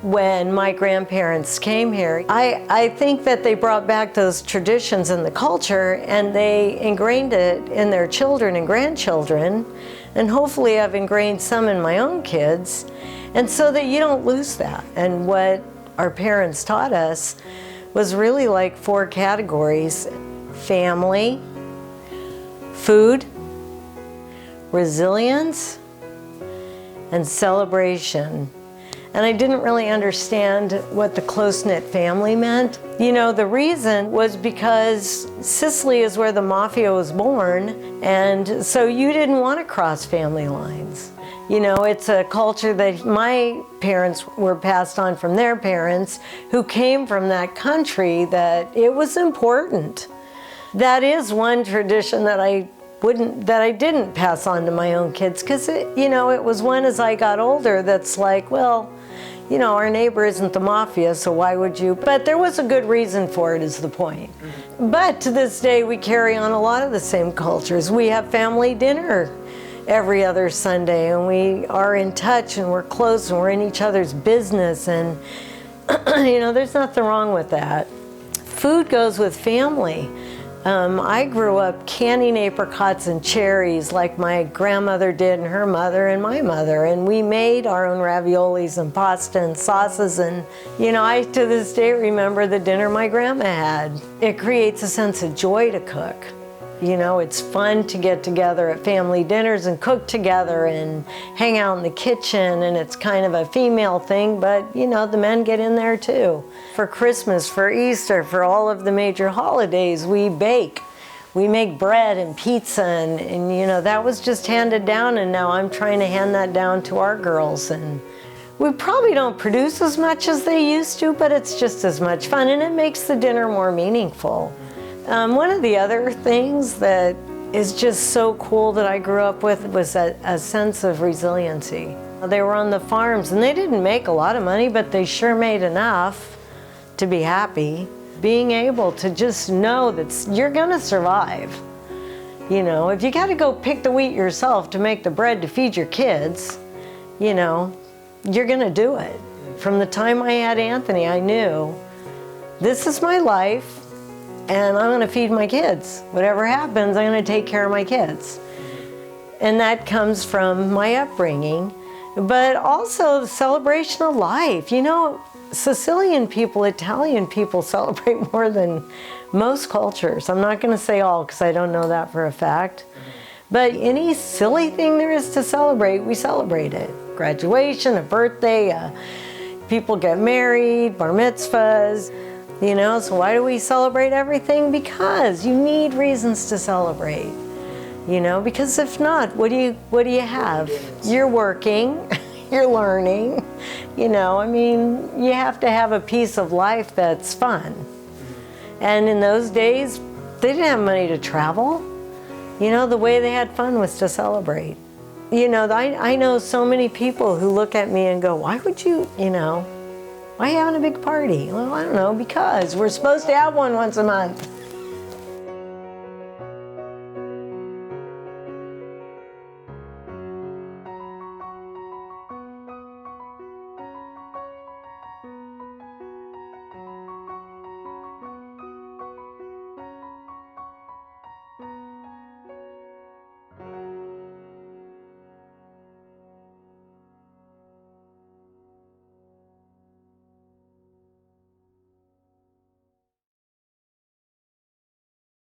when my grandparents came here. I think that they brought back those traditions in the culture and they ingrained it in their children and grandchildren, and hopefully I've ingrained some in my own kids, and so that you don't lose that. And what our parents taught us was really like 4 categories: family, food, resilience, and celebration. And I didn't really understand what the close-knit family meant. You know, the reason was because Sicily is where the mafia was born, and so you didn't want to cross family lines. You know, it's a culture that my parents were passed on from their parents who came from that country, that it was important. That is one tradition that I didn't pass on to my own kids, because it was one as I got older that's like, well, you know, our neighbor isn't the mafia, so why would you? But there was a good reason for it, is the point. But to this day, we carry on a lot of the same cultures. We have family dinner every other Sunday, and we are in touch, and we're close, and we're in each other's business, and there's nothing wrong with that. Food goes with family. I grew up canning apricots and cherries like my grandmother did, and her mother and my mother, and we made our own raviolis and pasta and sauces, and I to this day remember the dinner my grandma had. It creates a sense of joy to cook. It's fun to get together at family dinners and cook together and hang out in the kitchen, and it's kind of a female thing, but the men get in there too. For Christmas, for Easter, for all of the major holidays, we bake. We make bread and pizza, and that was just handed down, and now I'm trying to hand that down to our girls. And we probably don't produce as much as they used to, but it's just as much fun, and it makes the dinner more meaningful. One of the other things that is just so cool that I grew up with was a sense of resiliency. They were on the farms, and they didn't make a lot of money, but they sure made enough to be happy. Being able to just know that you're gonna survive. If you gotta go pick the wheat yourself to make the bread to feed your kids, you're gonna do it. From the time I had Anthony, I knew this is my life, and I'm gonna feed my kids. Whatever happens, I'm gonna take care of my kids. And that comes from my upbringing, but also the celebration of life. Sicilian people, Italian people celebrate more than most cultures. I'm not gonna say all, because I don't know that for a fact. But any silly thing there is to celebrate, we celebrate it. Graduation, a birthday, people get married, bar mitzvahs. So why do we celebrate everything? Because you need reasons to celebrate. Because if not, what do you have? You're working, you're learning. You have to have a piece of life that's fun. And in those days, they didn't have money to travel. The way they had fun was to celebrate. I know so many people who look at me and go, why would you, why are you having a big party? Well, I don't know, because we're supposed to have one once a month.